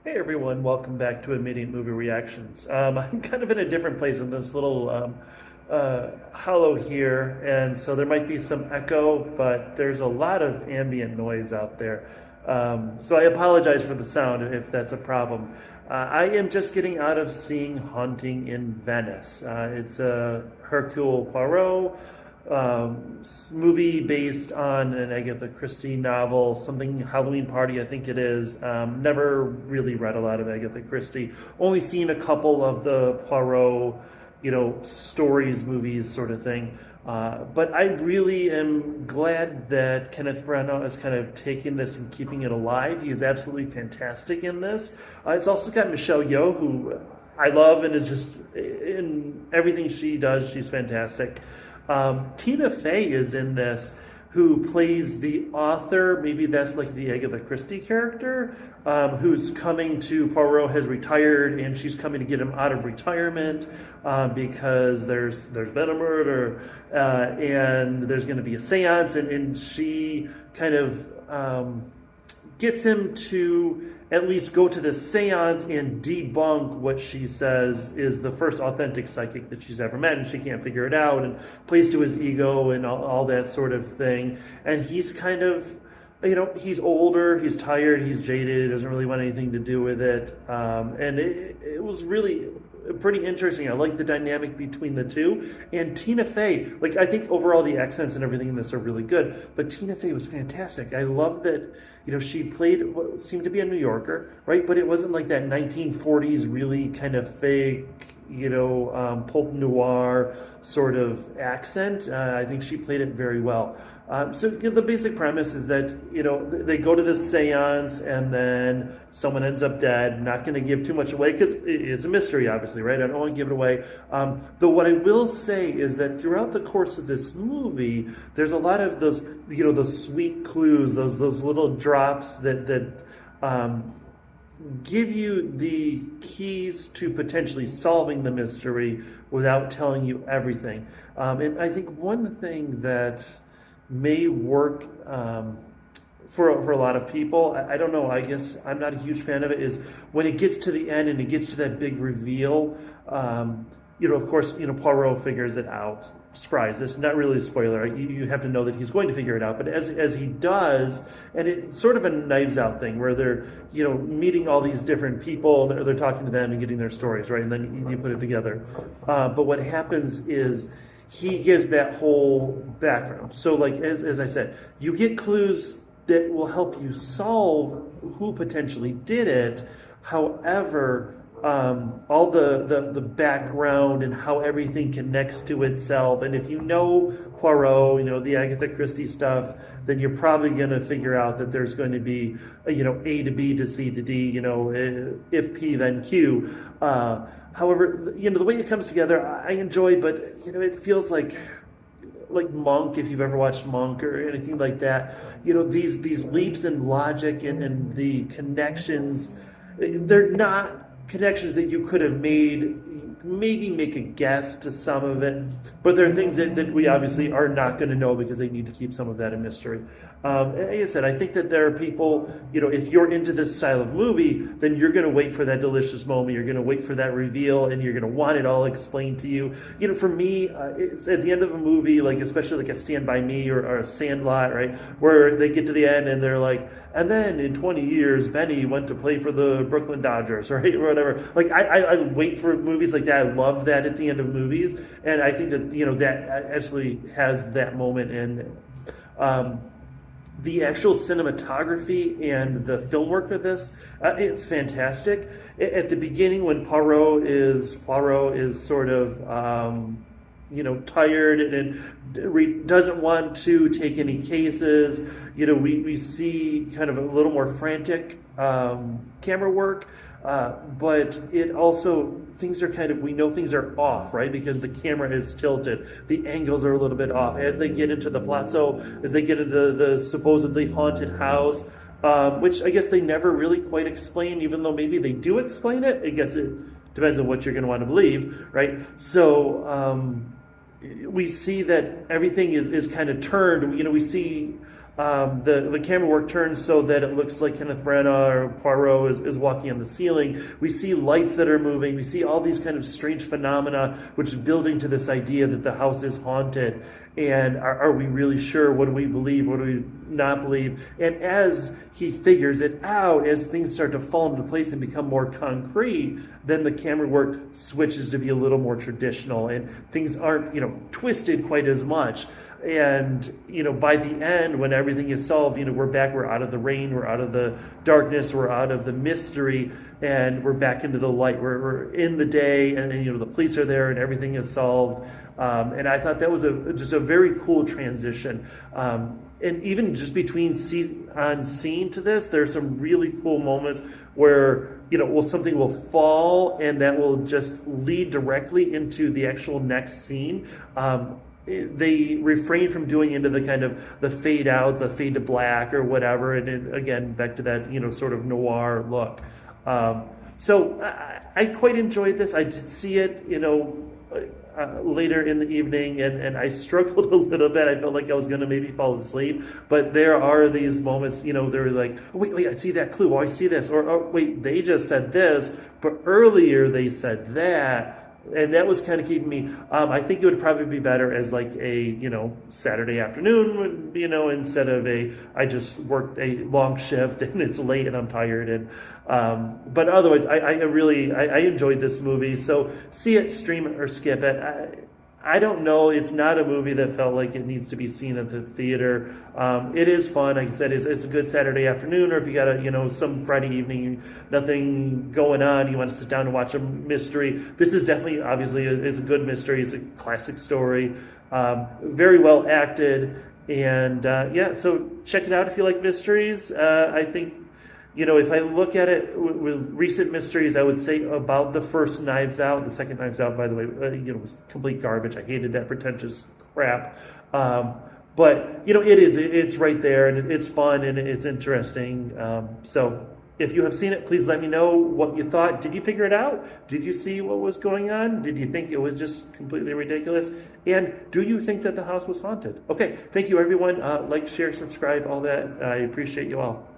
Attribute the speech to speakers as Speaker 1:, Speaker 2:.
Speaker 1: Hey everyone, welcome back to Immediate Movie Reactions. I'm kind of in a different place in this little hollow here, and so there might be some echo, but there's a lot of ambient noise out there. So I apologize for the sound if that's a problem. I am just getting out of seeing Haunting in Venice. It's a Hercule Poirot movie based on an Agatha Christie novel, something Halloween Party, I think it is. Never really read a lot of Agatha Christie. Only seen a couple of the Poirot, stories, movies, sort of thing. But I really am glad that Kenneth Branagh is kind of taking this and keeping it alive. He is absolutely fantastic in this. It's also got Michelle Yeoh, who I love and is just in everything she does, she's fantastic. Tina Fey is in this, who plays the author. Maybe that's like the Agatha Christie character, who's coming to Poirot, has retired, and she's coming to get him out of retirement because there's been a murder and there's going to be a seance, and she kind of gets him to at least go to the seance and debunk what she says is the first authentic psychic that she's ever met, and she can't figure it out, and plays to his ego and all that sort of thing. And he's kind of, he's older, he's tired, he's jaded, doesn't really want anything to do with it. And it was really pretty interesting. I like the dynamic between the two. And Tina Fey, like, I think overall the accents and everything in this are really good, but Tina Fey was fantastic. I love that, she played what seemed to be a New Yorker, right? But it wasn't like that 1940s really kind of fake, pulp noir sort of accent. I think she played it very well. So the basic premise is that, they go to this seance and then someone ends up dead. Not going to give too much away because it's a mystery, obviously, right? I don't want to give it away. Though what I will say is that throughout the course of this movie, there's a lot of those, those sweet clues, those little drops that give you the keys to potentially solving the mystery without telling you everything. And I think one thing that may work for a lot of people, I don't know, I guess I'm not a huge fan of it, is when it gets to the end and it gets to that big reveal. Of course, Poirot figures it out. Surprise, this is not really a spoiler. You have to know that he's going to figure it out. But as he does, and it's sort of a Knives Out thing where they're, meeting all these different people, they're talking to them and getting their stories, right? And then you put it together. But what happens is he gives that whole background. So like, as I said, you get clues that will help you solve who potentially did it. However, all the background and how everything connects to itself. And if you know Poirot, the Agatha Christie stuff, then you're probably going to figure out that there's going to be, A to B to C to D, if P then Q. However, the way it comes together, I enjoy, but, it feels like Monk, if you've ever watched Monk or anything like that, these leaps in logic and the connections, they're not connections that you could have made. Maybe make a guess to some of it, but there are things that we obviously are not going to know because they need to keep some of that a mystery. Like I said, I think that there are people, if you're into this style of movie, then you're going to wait for that delicious moment, you're going to wait for that reveal, and you're going to want it all explained to you. For me, it's at the end of a movie, like especially like a Stand By Me or a Sandlot, right, where they get to the end and they're like, and then in 20 years, Benny went to play for the Brooklyn Dodgers, right, or whatever. Like I wait for movies like that. I love that at the end of movies, and I think that that actually has that moment. And the actual cinematography and the film work of this, it's fantastic. At the beginning, when Poirot is sort of tired and doesn't want to take any cases, we see kind of a little more frantic camera work. But it also, things are we know things are off, right? Because the camera is tilted. The angles are a little bit off. As they get into the plot, so as they get into the supposedly haunted house, which I guess they never really quite explain, even though maybe they do explain it. I guess it depends on what you're going to want to believe, right? So we see that everything is kind of turned. We see The camera work turns so that it looks like Kenneth Branagh or Poirot is walking on the ceiling. We see lights that are moving. We see all these kind of strange phenomena, which is building to this idea that the house is haunted. And are we really sure? What do we believe? What do we not believe? And as he figures it out, as things start to fall into place and become more concrete, then the camera work switches to be a little more traditional, and things aren't, twisted quite as much. And by the end, when everything is solved, we're out of the rain, we're out of the darkness, we're out of the mystery, and we're back into the light. We're in the day, and the police are there, and everything is solved. And I thought that was just a very cool transition. And even just between scene to this, there's some really cool moments where something will fall, and that will just lead directly into the actual next scene. They refrain from doing into the kind of the fade out, the fade to black or whatever, and then, again, back to that sort of noir look. So I quite enjoyed this. I did see it later in the evening, and I struggled a little bit. I felt like I was going to maybe fall asleep, but there are these moments, they're like, oh, wait, I see that clue. Oh, I see this. Or, oh, wait, they just said this, but earlier they said that. And that was kind of keeping me. I think it would probably be better as like a Saturday afternoon, instead of I just worked a long shift and it's late and I'm tired. And but otherwise, I really enjoyed this movie. So see it, stream it, or skip it. I don't know. It's not a movie that felt like it needs to be seen at the theater. It is fun. Like I said, it's a good Saturday afternoon, or if you got some Friday evening, nothing going on, you want to sit down and watch a mystery. This is definitely, obviously, is a good mystery. It's a classic story, very well acted, and so check it out if you like mysteries. I think. If I look at it with recent mysteries, I would say about the first Knives Out. The second Knives Out, by the way, was complete garbage. I hated that pretentious crap. But it's right there, and it's fun, and it's interesting. So if you have seen it, please let me know what you thought. Did you figure it out? Did you see what was going on? Did you think it was just completely ridiculous? And do you think that the house was haunted? Okay, thank you, everyone. Like, share, subscribe, all that. I appreciate you all.